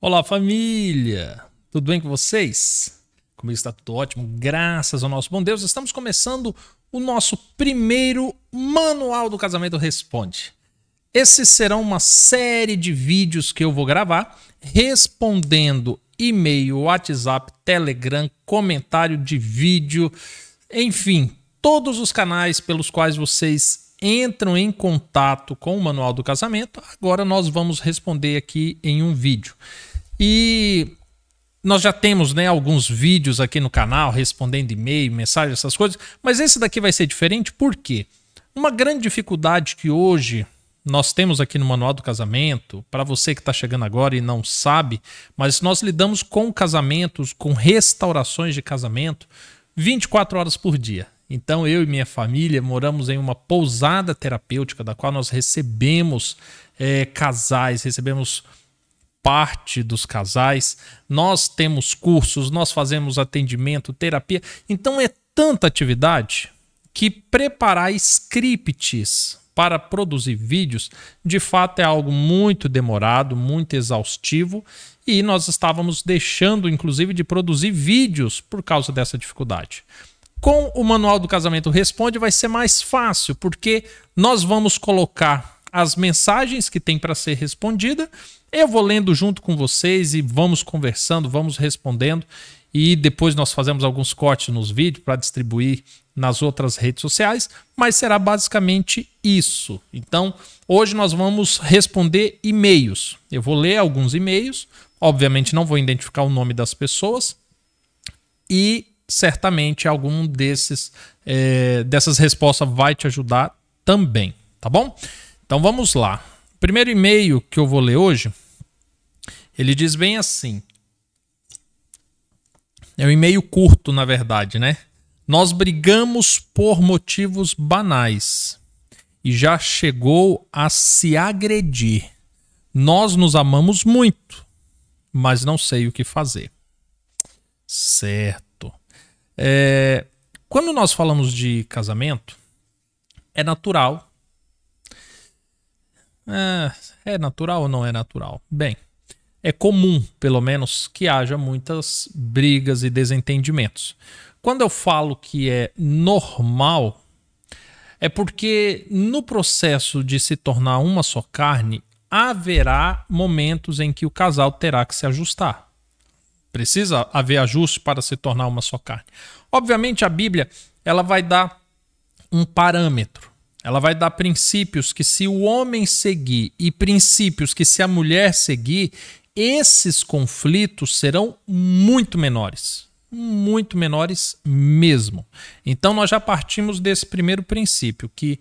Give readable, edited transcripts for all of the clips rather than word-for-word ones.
Olá, família! Tudo bem com vocês? Comigo está tudo ótimo, graças ao nosso bom Deus. Estamos começando o nosso primeiro Manual do Casamento Responde. Esses serão uma série de vídeos que eu vou gravar respondendo e-mail, WhatsApp, Telegram, comentário de vídeo, enfim, todos os canais pelos quais vocês entram em contato com o Manual do Casamento. Agora nós vamos responder aqui em um vídeo. E nós já temos, alguns vídeos aqui no canal respondendo e-mail, mensagem, essas coisas, mas esse daqui vai ser diferente. Por quê? Uma grande dificuldade que hoje nós temos aqui no Manual do Casamento, para você que está chegando agora e não sabe, mas nós lidamos com casamentos, com restaurações de casamento 24 horas por dia. Então eu e minha família moramos em uma pousada terapêutica da qual nós recebemos casais, recebemos parte dos casais, nós temos cursos, nós fazemos atendimento, terapia. Então é tanta atividade que preparar scripts para produzir vídeos, de fato é algo muito demorado, muito exaustivo, e nós estávamos deixando, inclusive, de produzir vídeos por causa dessa dificuldade. Com o Manual do Casamento Responde vai ser mais fácil, porque nós vamos colocar as mensagens que tem para ser respondida, eu vou lendo junto com vocês e vamos conversando, vamos respondendo, e depois nós fazemos alguns cortes nos vídeos para distribuir nas outras redes sociais, mas será basicamente isso. Então, hoje nós vamos responder e-mails. Eu vou ler alguns e-mails, obviamente não vou identificar o nome das pessoas, e certamente algum dessas respostas vai te ajudar também, tá bom? Então vamos lá. O primeiro e-mail que eu vou ler hoje, ele diz bem assim. É um e-mail curto, na verdade, né? Nós brigamos por motivos banais e já chegou a se agredir. Nós nos amamos muito, mas não sei o que fazer. Certo. Quando nós falamos de casamento, é natural. É natural ou não é natural? Bem, é comum, pelo menos, que haja muitas brigas e desentendimentos. Quando eu falo que é normal, é porque no processo de se tornar uma só carne, haverá momentos em que o casal terá que se ajustar. Precisa haver ajuste para se tornar uma só carne. Obviamente, a Bíblia ela vai dar um parâmetro. Ela vai dar princípios que se o homem seguir e princípios que se a mulher seguir, esses conflitos serão muito menores mesmo. Então nós já partimos desse primeiro princípio, que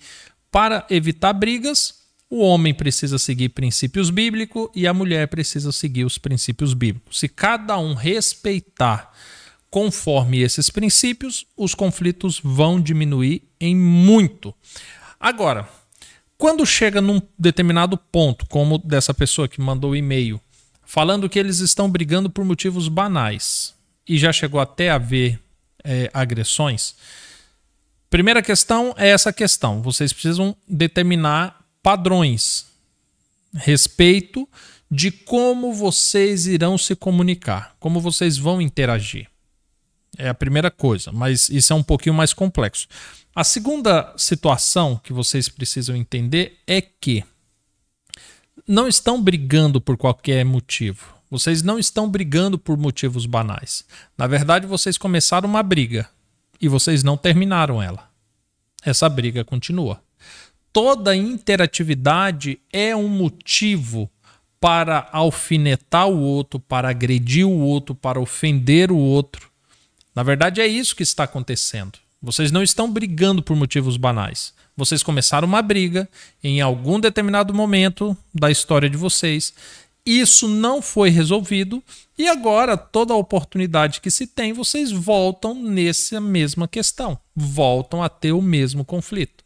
para evitar brigas, o homem precisa seguir princípios bíblicos e a mulher precisa seguir os princípios bíblicos. Se cada um respeitar conforme esses princípios, os conflitos vão diminuir em muito. Agora, quando chega num determinado ponto, como dessa pessoa que mandou o e-mail, falando que eles estão brigando por motivos banais e já chegou até a haver agressões, primeira questão é essa questão. Vocês precisam determinar padrões, respeito de como vocês irão se comunicar, como vocês vão interagir. É a primeira coisa, mas isso é um pouquinho mais complexo. A segunda situação que vocês precisam entender é que não estão brigando por qualquer motivo. Vocês não estão brigando por motivos banais. Na verdade, vocês começaram uma briga e vocês não terminaram ela. Essa briga continua. Toda interatividade é um motivo para alfinetar o outro, para agredir o outro, para ofender o outro. Na verdade, é isso que está acontecendo. Vocês não estão brigando por motivos banais. Vocês começaram uma briga em algum determinado momento da história de vocês. Isso não foi resolvido e agora toda a oportunidade que se tem, vocês voltam nessa mesma questão. Voltam a ter o mesmo conflito.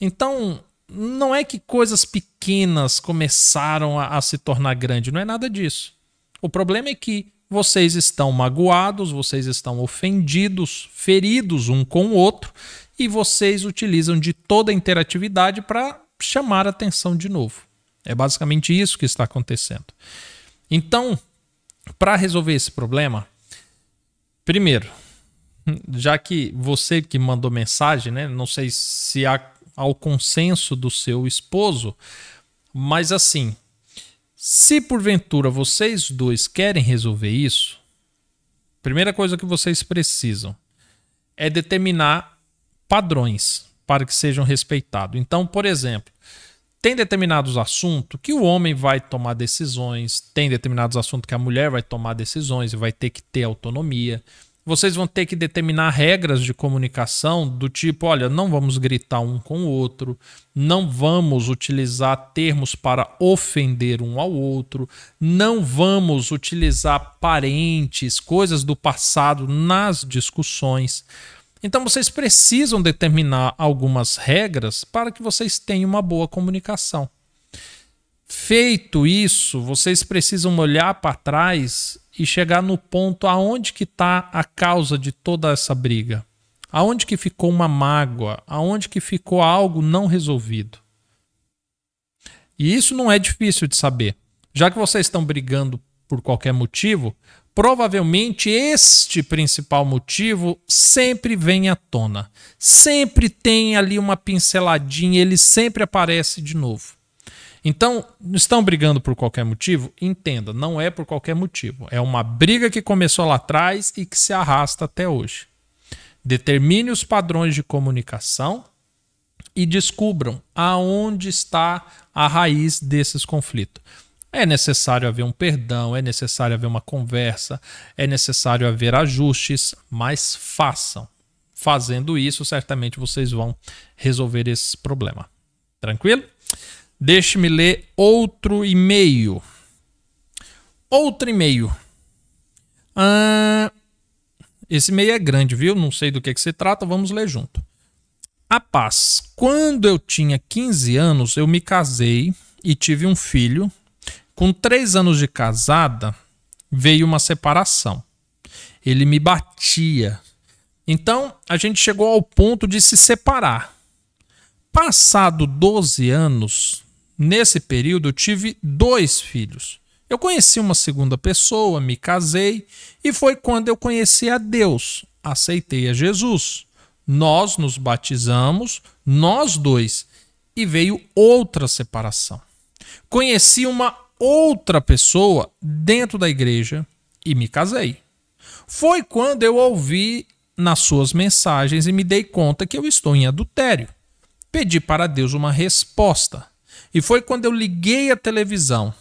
Então, não é que coisas pequenas começaram a se tornar grandes. Não é nada disso. O problema é que vocês estão magoados, vocês estão ofendidos, feridos um com o outro e vocês utilizam de toda a interatividade para chamar a atenção de novo. É basicamente isso que está acontecendo. Então, para resolver esse problema, primeiro, já que você que mandou mensagem, né? Não sei se há ao consenso do seu esposo, mas assim, se porventura vocês dois querem resolver isso, primeira coisa que vocês precisam é determinar padrões para que sejam respeitados. Então, por exemplo, tem determinados assuntos que o homem vai tomar decisões, tem determinados assuntos que a mulher vai tomar decisões e vai ter que ter autonomia. Vocês vão ter que determinar regras de comunicação do tipo, olha, não vamos gritar um com o outro, não vamos utilizar termos para ofender um ao outro, não vamos utilizar parentes, coisas do passado nas discussões. Então vocês precisam determinar algumas regras para que vocês tenham uma boa comunicação. Feito isso, vocês precisam olhar para trás e chegar no ponto aonde que está a causa de toda essa briga. Aonde que ficou uma mágoa, aonde que ficou algo não resolvido. E isso não é difícil de saber. Já que vocês estão brigando por qualquer motivo, provavelmente este principal motivo sempre vem à tona. Sempre tem ali uma pinceladinha, ele sempre aparece de novo. Então, estão brigando por qualquer motivo? Entenda, não é por qualquer motivo. É uma briga que começou lá atrás e que se arrasta até hoje. Determine os padrões de comunicação e descubram aonde está a raiz desses conflitos. É necessário haver um perdão, é necessário haver uma conversa, é necessário haver ajustes, mas façam. Fazendo isso, certamente vocês vão resolver esse problema. Tranquilo? Deixe-me ler outro e-mail. Outro e-mail. Esse e-mail é grande, viu? Não sei do que se trata, vamos ler junto. A paz. Quando eu tinha 15 anos, eu me casei e tive um filho. Com 3 anos de casada, veio uma separação. Ele me batia. Então, a gente chegou ao ponto de se separar. Passado 12 anos, nesse período, eu tive 2 filhos. Eu conheci uma segunda pessoa, me casei, e foi quando eu conheci a Deus, aceitei a Jesus. Nós nos batizamos, nós 2, e veio outra separação. Conheci uma outra pessoa dentro da igreja e me casei. Foi quando eu ouvi nas suas mensagens e me dei conta que eu estou em adultério. Pedi para Deus uma resposta. E foi quando eu liguei a televisão.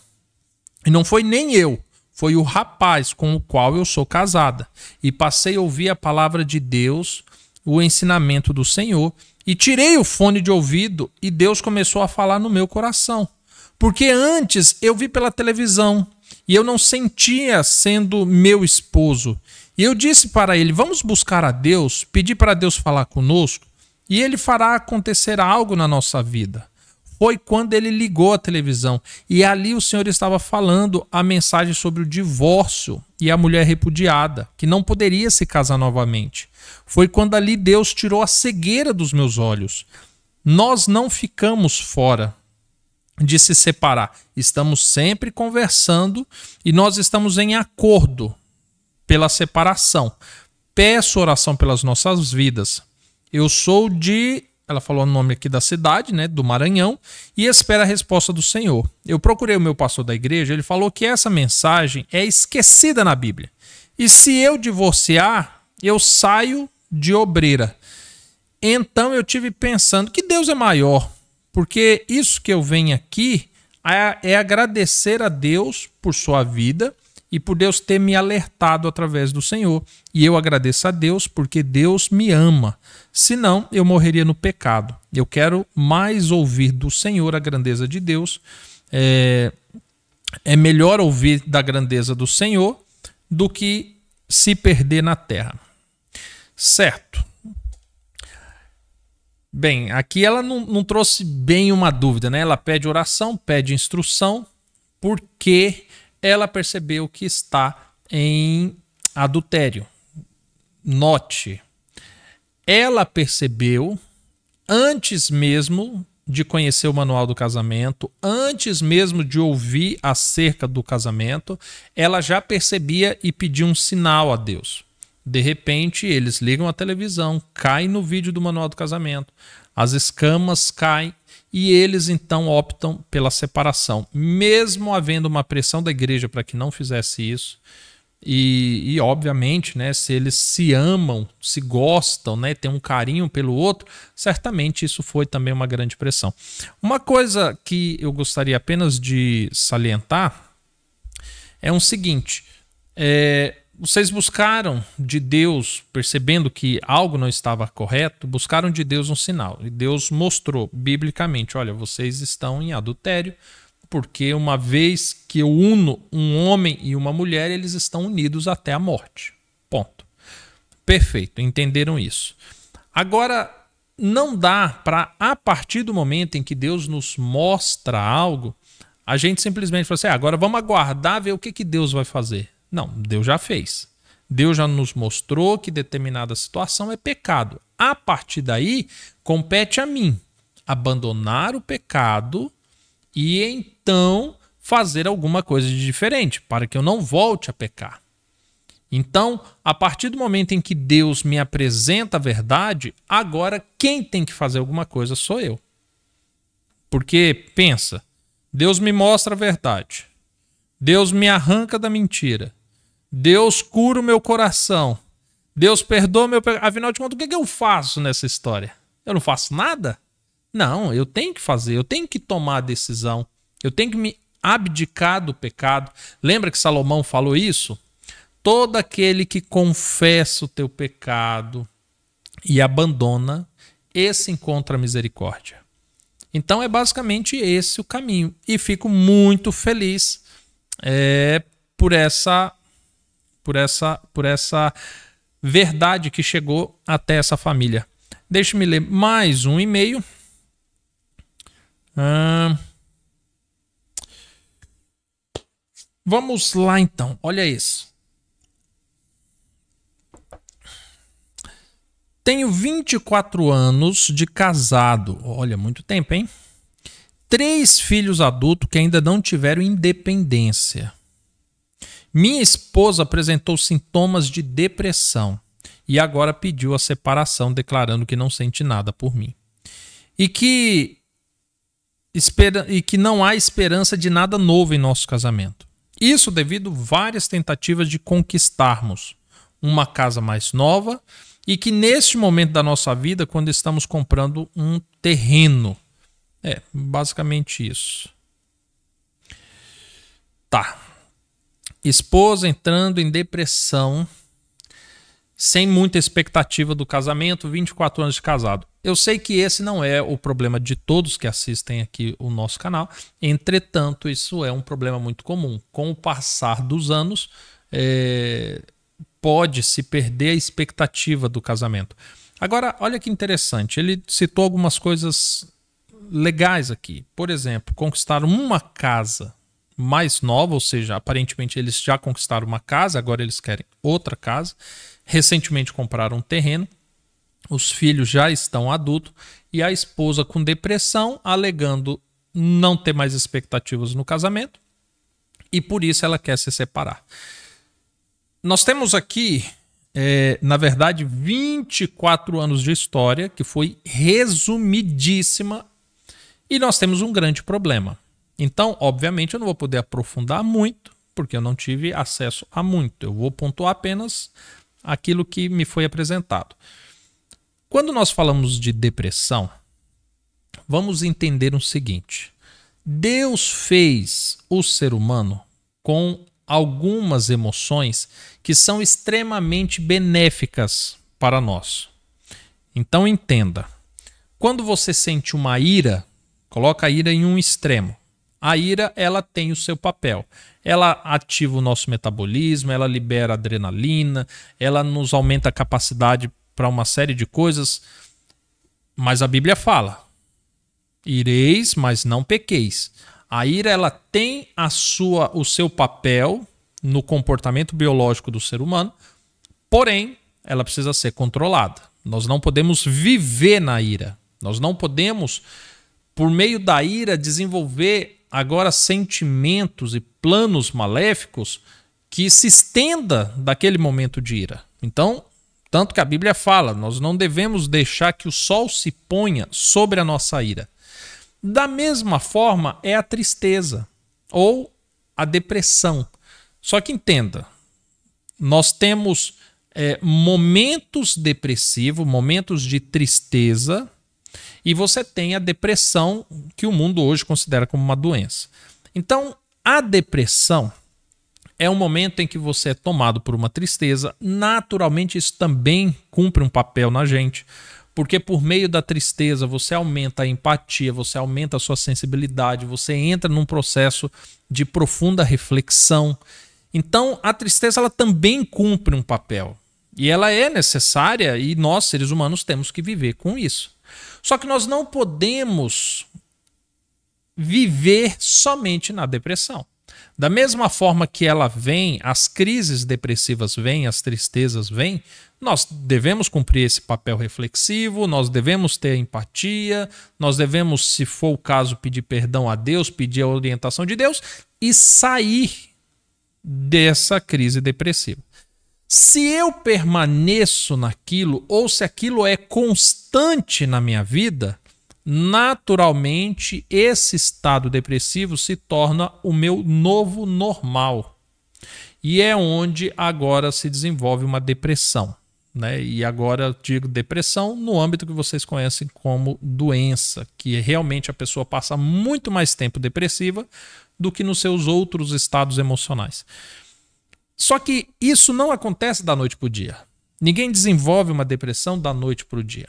E não foi nem eu, foi o rapaz com o qual eu sou casada. E passei a ouvir a palavra de Deus, o ensinamento do Senhor, e tirei o fone de ouvido e Deus começou a falar no meu coração. Porque antes eu vi pela televisão e eu não sentia sendo meu esposo. E eu disse para ele, vamos buscar a Deus, pedir para Deus falar conosco e ele fará acontecer algo na nossa vida. Foi quando ele ligou a televisão e ali o Senhor estava falando a mensagem sobre o divórcio e a mulher repudiada, que não poderia se casar novamente. Foi quando ali Deus tirou a cegueira dos meus olhos. Nós não ficamos fora de se separar. Estamos sempre conversando e nós estamos em acordo pela separação. Peço oração pelas nossas vidas. Eu sou de... Ela falou o nome aqui da cidade, né, do Maranhão, e espera a resposta do Senhor. Eu procurei o meu pastor da igreja, ele falou que essa mensagem é esquecida na Bíblia. E se eu divorciar, eu saio de obreira. Então eu tive pensando que Deus é maior, porque isso que eu venho aqui é agradecer a Deus por sua vida e por Deus ter me alertado através do Senhor. E eu agradeço a Deus porque Deus me ama. Senão, eu morreria no pecado. Eu quero mais ouvir do Senhor a grandeza de Deus. É melhor ouvir da grandeza do Senhor do que se perder na terra. Certo. Bem, aqui ela não trouxe bem uma dúvida, né? Ela pede oração, pede instrução, porque ela percebeu que está em adultério. Note, ela percebeu antes mesmo de conhecer o manual do casamento, antes mesmo de ouvir acerca do casamento, ela já percebia e pedia um sinal a Deus. De repente, eles ligam a televisão, caem no vídeo do manual do casamento, as escamas caem e eles então optam pela separação, mesmo havendo uma pressão da igreja para que não fizesse isso. E obviamente, né, se eles se amam, se gostam, né, têm um carinho pelo outro, certamente isso foi também uma grande pressão. Uma coisa que eu gostaria apenas de salientar é o seguinte: vocês buscaram de Deus, percebendo que algo não estava correto, buscaram de Deus um sinal. E Deus mostrou biblicamente: olha, vocês estão em adultério, porque uma vez que eu uno um homem e uma mulher, eles estão unidos até a morte. Ponto. Perfeito, entenderam isso. Agora, não dá para, a partir do momento em que Deus nos mostra algo, a gente simplesmente fala assim: agora vamos aguardar ver o que Deus vai fazer. Não, Deus já fez. Deus já nos mostrou que determinada situação é pecado. A partir daí, compete a mim abandonar o pecado e então fazer alguma coisa de diferente, para que eu não volte a pecar. Então, a partir do momento em que Deus me apresenta a verdade, agora quem tem que fazer alguma coisa sou eu. Porque, pensa, Deus me mostra a verdade, Deus me arranca da mentira, Deus cura o meu coração, Deus perdoa o meu pecado. Afinal de contas, o que eu faço nessa história? Eu não faço nada? Não, eu tenho que fazer, eu tenho que tomar a decisão, eu tenho que me abdicar do pecado. Lembra que Salomão falou isso? Todo aquele que confessa o teu pecado e abandona, esse encontra a misericórdia. Então é basicamente esse o caminho. E fico muito feliz por essa verdade que chegou até essa família. Deixe-me ler mais um e-mail. Vamos lá então, olha isso. Tenho 24 anos de casado. Olha, muito tempo, hein? 3 filhos adultos que ainda não tiveram independência. Minha esposa apresentou sintomas de depressão e agora pediu a separação, declarando que não sente nada por mim. E que não há esperança de nada novo em nosso casamento. Isso devido a várias tentativas de conquistarmos uma casa mais nova e que neste momento da nossa vida, quando estamos comprando um terreno. Basicamente isso. Tá. Esposa entrando em depressão, sem muita expectativa do casamento, 24 anos de casado. Eu sei que esse não é o problema de todos que assistem aqui o nosso canal. Entretanto, isso é um problema muito comum. Com o passar dos anos, pode se perder a expectativa do casamento. Agora, olha que interessante. Ele citou algumas coisas legais aqui. Por exemplo, conquistaram uma casa mais nova, ou seja, aparentemente eles já conquistaram uma casa, agora eles querem outra casa. Recentemente compraram um terreno, os filhos já estão adultos e a esposa com depressão, alegando não ter mais expectativas no casamento e por isso ela quer se separar. Nós temos aqui, na verdade, 24 anos de história, que foi resumidíssima, e nós temos um grande problema. Então, obviamente, eu não vou poder aprofundar muito, porque eu não tive acesso a muito. Eu vou pontuar apenas aquilo que me foi apresentado. Quando nós falamos de depressão, vamos entender o seguinte: Deus fez o ser humano com algumas emoções que são extremamente benéficas para nós. Então entenda, quando você sente uma ira, coloca a ira em um extremo. A ira, ela tem o seu papel. Ela ativa o nosso metabolismo, ela libera adrenalina, ela nos aumenta a capacidade para uma série de coisas. Mas a Bíblia fala: ireis, mas não pequeis. A ira, ela tem o seu papel no comportamento biológico do ser humano, porém, ela precisa ser controlada. Nós não podemos viver na ira. Nós não podemos por meio da ira, desenvolver agora sentimentos e planos maléficos que se estenda daquele momento de ira. Então, tanto que a Bíblia fala, nós não devemos deixar que o sol se ponha sobre a nossa ira. Da mesma forma é a tristeza ou a depressão. Só que entenda, nós temos momentos depressivos, momentos de tristeza, e você tem a depressão, que o mundo hoje considera como uma doença. Então, a depressão é um momento em que você é tomado por uma tristeza. Naturalmente, isso também cumpre um papel na gente, porque por meio da tristeza você aumenta a empatia, você aumenta a sua sensibilidade, você entra num processo de profunda reflexão. Então, a tristeza ela também cumpre um papel. E ela é necessária e nós, seres humanos, temos que viver com isso. Só que nós não podemos viver somente na depressão. Da mesma forma que ela vem, as crises depressivas vêm, as tristezas vêm, nós devemos cumprir esse papel reflexivo, nós devemos ter empatia, nós devemos, se for o caso, pedir perdão a Deus, pedir a orientação de Deus e sair dessa crise depressiva. Se eu permaneço naquilo, ou se aquilo é constante na minha vida, naturalmente esse estado depressivo se torna o meu novo normal. E é onde agora se desenvolve uma depressão, né? E agora eu digo depressão no âmbito que vocês conhecem como doença, que realmente a pessoa passa muito mais tempo depressiva do que nos seus outros estados emocionais. Só que isso não acontece da noite para o dia. Ninguém desenvolve uma depressão da noite para o dia.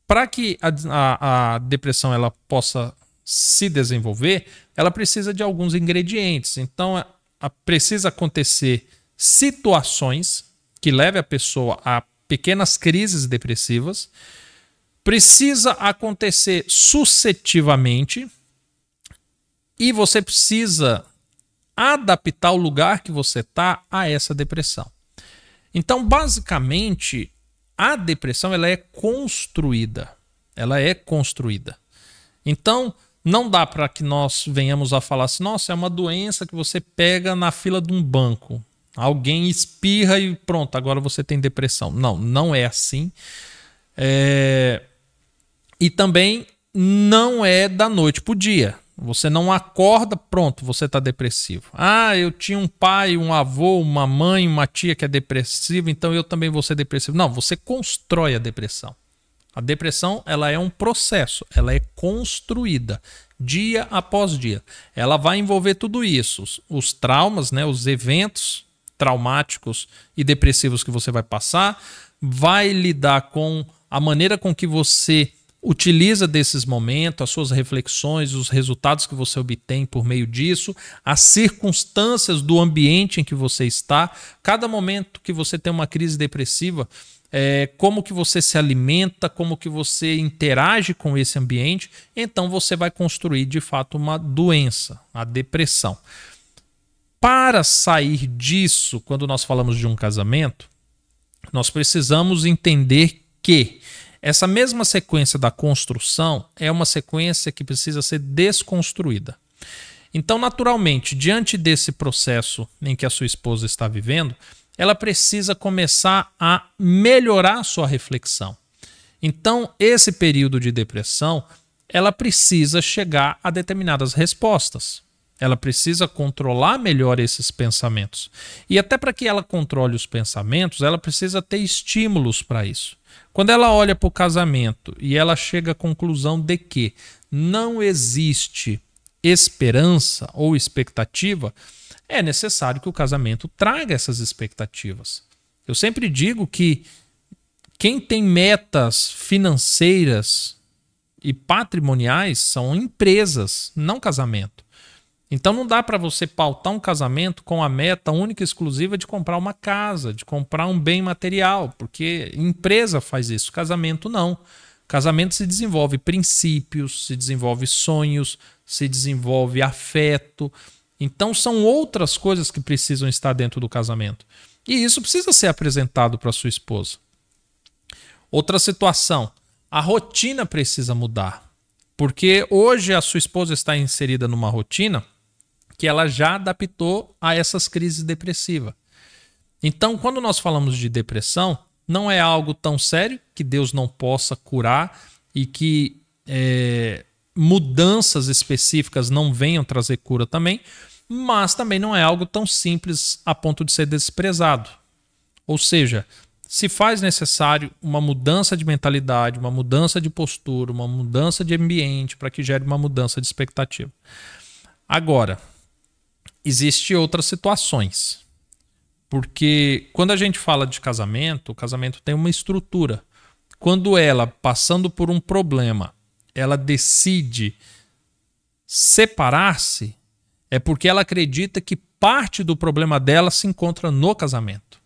Para que a depressão ela possa se desenvolver, ela precisa de alguns ingredientes. Então, precisa acontecer situações que levem a pessoa a pequenas crises depressivas. Precisa acontecer sucessivamente. E você precisa adaptar o lugar que você está a essa depressão. Então, basicamente, a depressão ela é construída. Ela é construída. Então, não dá para que nós venhamos a falar assim, nossa, é uma doença que você pega na fila de um banco. Alguém espirra e pronto, agora você tem depressão. Não, não é assim. E também não é da noite para o dia. Você não acorda, pronto, você está depressivo. Ah, eu tinha um pai, um avô, uma mãe, uma tia que é depressiva, então eu também vou ser depressivo. Não, você constrói a depressão. A depressão ela é um processo, ela é construída dia após dia. Ela vai envolver tudo isso, os traumas, né, os eventos traumáticos e depressivos que você vai passar, vai lidar com a maneira com que você utiliza desses momentos, as suas reflexões, os resultados que você obtém por meio disso, as circunstâncias do ambiente em que você está. Cada momento que você tem uma crise depressiva, como que você se alimenta, como que você interage com esse ambiente, então você vai construir de fato uma doença, a depressão. Para sair disso, quando nós falamos de um casamento, nós precisamos entender que essa mesma sequência da construção é uma sequência que precisa ser desconstruída. Então, naturalmente, diante desse processo em que a sua esposa está vivendo, ela precisa começar a melhorar a sua reflexão. Então, esse período de depressão, ela precisa chegar a determinadas respostas. Ela precisa controlar melhor esses pensamentos. E até para que ela controle os pensamentos, ela precisa ter estímulos para isso. Quando ela olha para o casamento e ela chega à conclusão de que não existe esperança ou expectativa, é necessário que o casamento traga essas expectativas. Eu sempre digo que quem tem metas financeiras e patrimoniais são empresas, não casamento. Então não dá para você pautar um casamento com a meta única e exclusiva de comprar uma casa, de comprar um bem material, porque empresa faz isso, casamento não. Casamento se desenvolve princípios, se desenvolve sonhos, se desenvolve afeto. Então são outras coisas que precisam estar dentro do casamento. E isso precisa ser apresentado para sua esposa. Outra situação, a rotina precisa mudar. Porque hoje a sua esposa está inserida numa rotina que ela já adaptou a essas crises depressivas. Então, quando nós falamos de depressão, não é algo tão sério que Deus não possa curar e que mudanças específicas não venham trazer cura também, mas também não é algo tão simples a ponto de ser desprezado. Ou seja, se faz necessário uma mudança de mentalidade, uma mudança de postura, uma mudança de ambiente para que gere uma mudança de expectativa. Agora, existem outras situações. Porque quando a gente fala de casamento, o casamento tem uma estrutura. Quando ela, passando por um problema, ela decide separar-se, é porque ela acredita que parte do problema dela se encontra no casamento.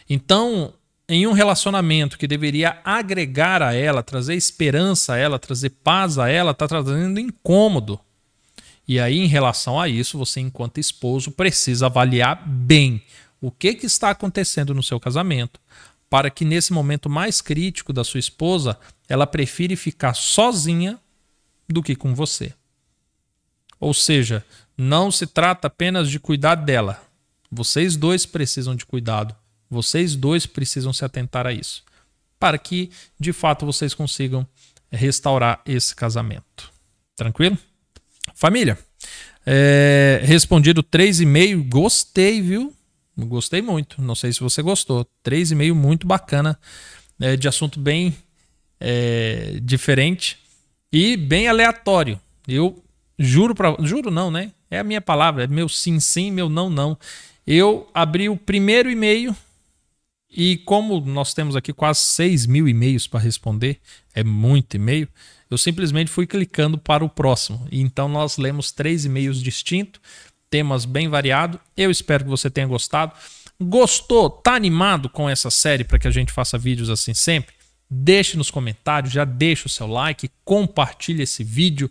Então, em um relacionamento que deveria agregar a ela, trazer esperança a ela, trazer paz a ela, está trazendo incômodo. E aí, em relação a isso, você, enquanto esposo, precisa avaliar bem o que está acontecendo no seu casamento, para que nesse momento mais crítico da sua esposa, ela prefira ficar sozinha do que com você. Ou seja, não se trata apenas de cuidar dela. Vocês dois precisam de cuidado. Vocês dois precisam se atentar a isso, para que, de fato, vocês consigam restaurar esse casamento. Tranquilo? Família, respondido 3,5, gostei, viu? Gostei muito, não sei se você gostou. 3,5 muito bacana, de assunto bem diferente e bem aleatório. Eu juro não, né? É a minha palavra, é meu sim, sim, meu não, não. Eu abri o primeiro e-mail e como nós temos aqui quase 6.000 e-mails para responder, é muito e-mail, eu simplesmente fui clicando para o próximo. E então nós lemos 3 e-mails distintos, temas bem variados. Eu espero que você tenha gostado. Gostou? Tá animado com essa série para que a gente faça vídeos assim sempre? Deixe nos comentários, já deixa o seu like, compartilhe esse vídeo.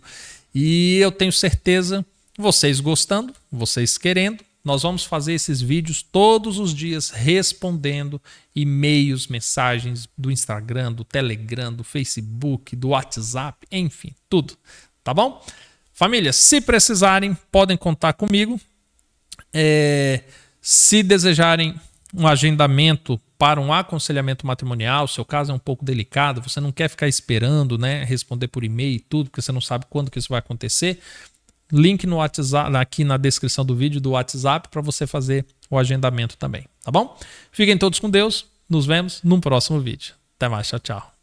E eu tenho certeza, vocês gostando, vocês querendo, nós vamos fazer esses vídeos todos os dias respondendo e-mails, mensagens do Instagram, do Telegram, do Facebook, do WhatsApp, enfim, tudo. Tá bom? Família, se precisarem, podem contar comigo. Se desejarem um agendamento para um aconselhamento matrimonial, seu caso é um pouco delicado, você não quer ficar esperando, né, responder por e-mail e tudo, porque você não sabe quando que isso vai acontecer, link no WhatsApp, aqui na descrição do vídeo do WhatsApp para você fazer o agendamento também, tá bom? Fiquem todos com Deus, nos vemos no próximo vídeo. Até mais, tchau, tchau.